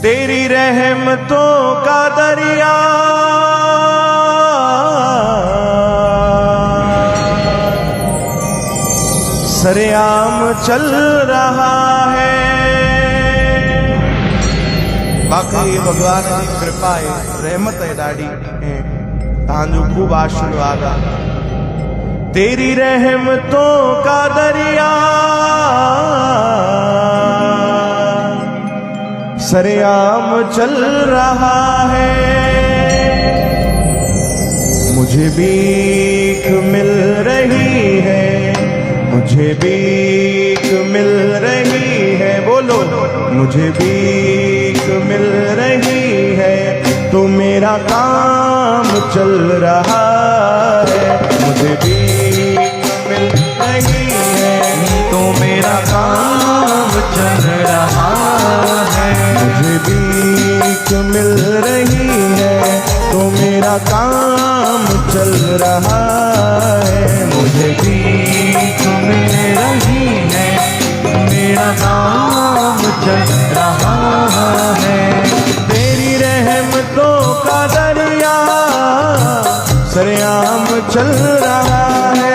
तेरी रहमतों का दरिया सरेआम चल रहा है। बाक़ी भगवान की कृपा है, रहमत है ॾाढी तव्हांजो खूब आशीर्वाद आहे। तेरी रहमतों का दरिया सरेआम चल रहा है। मुझे भीख मिल रही है, मुझे भीख मिल रही है, बोलो मुझे भीख मिल रही है, तो मेरा काम चल रहा है। मुझे भीख मिल रही है, तो मेरा काम चल रहा है। मुझे भीख मिल रही है, तो मेरा काम चल रहा है। मुझे भीख मिल रही है, मेरा काम चल रहा है। तेरी रहमतों का दरिया सरेआम चल रहा है।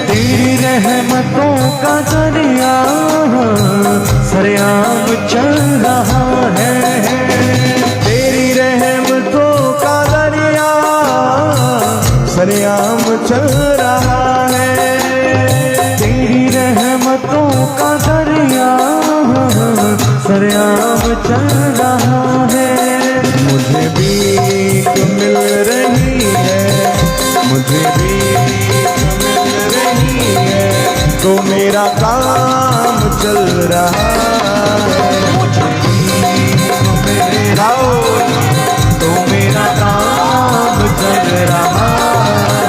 तेरी रहमतों का दरिया सरेआम चल रहा है। तेरी रहमतों का दरिया सरेआम चल रहा है। तेरी रहमतों का दरिया सरेआम चल रहा है। मुझे भीख मिल रही है, मुझे भीख मिल रही है, तो मेरा काम चल रहा है। मुझे भीख मिल आओ तो मेरा काम चल रहा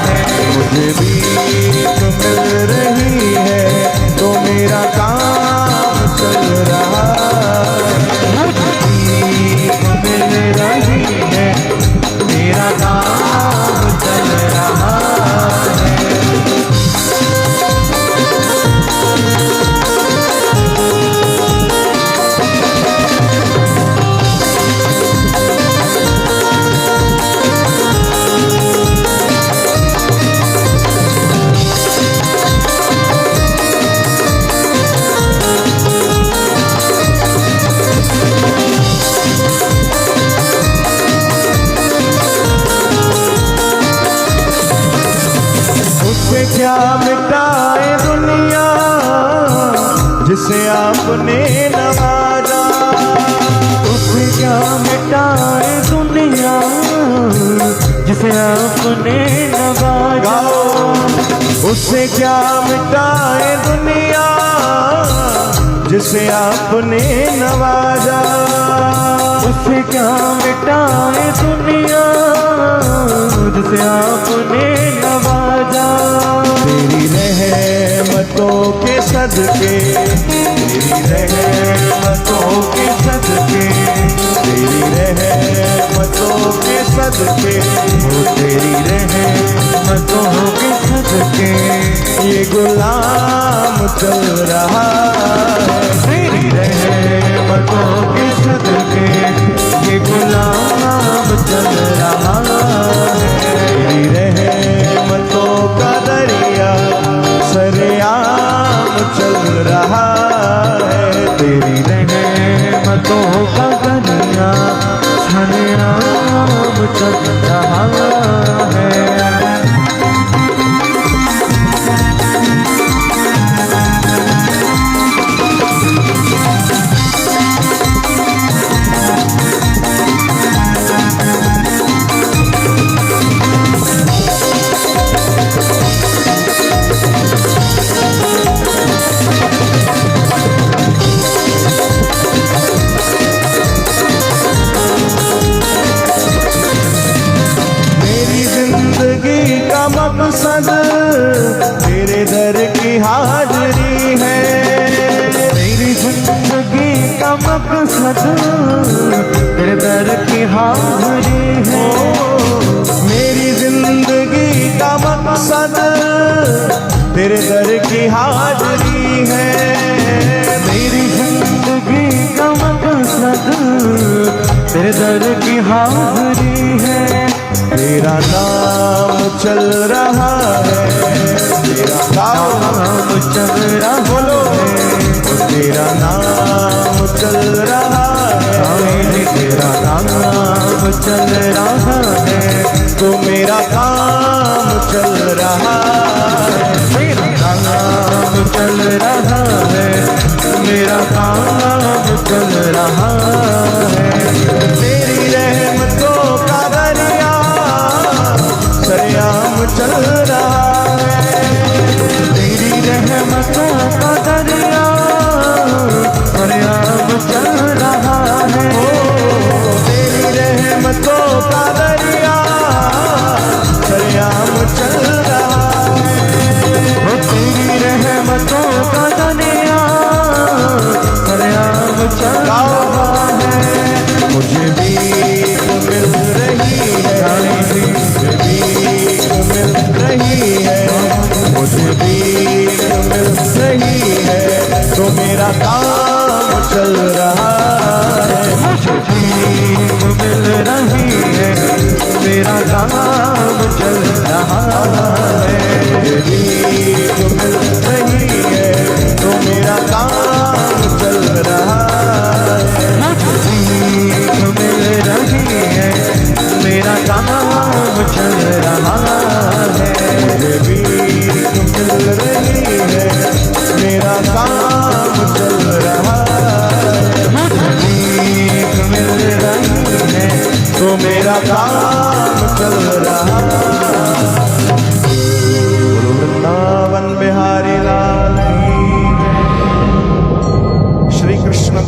है। मुझे भीख मिल रही है, तो मेरा काम चल रहा है। मुझे भीख मिल रही है, मेरा काम चल रहा है। उससे क्या मिटाए दुनिया जिसे आपने नवाजा। उससे क्या मिटाए दुनिया जिसे आपने नवाजा। उससे क्या मिटाए दुनिया जिसे आपने नवाजा। उससे क्या मिटाए दुनिया जिसे आपने नवाजा। तेरी रहमतों के सदके, तेरी रहमतों के सदके, तेरी रहमतों के सदके, वो तेरी रहमतों के सदके ये गुलाम चल रहा है। तेरी रहमतों के सदके ये गुलाम चल रहा है। तेरी रहमतों का दरिया सरेआम चल रहा है। तेरी रहमतों का दरिया सरेआम चल रहा है। मकसद तेरे दर की हाजरी है। मेरी जिंदगी का मकसद तेरे दर की हाजरी है। मेरी जिंदगी का मकसद तेरे दर की हाजरी है। मेरी जिंदगी का मकसद दर दर की हावरी है। तेरा नाम चल रहा है, तेरा नाम चल रहा बोलो तेरा नाम चल रहा है, तेरा नाम चल रहा है, तो मेरा काम चल रहा है। मेरा नाम चल रहा है, मेरा काम चल रहा है। तेरी रहमतों का दरिया सरेआम चल रहा है, तेरी रहमतों का दरिया सरेआम चल रहा है। तेरी रहमतों का दरिया सरेआम चल रहा है। तेरी रहमतों का दरिया सरेआम चल रहा है।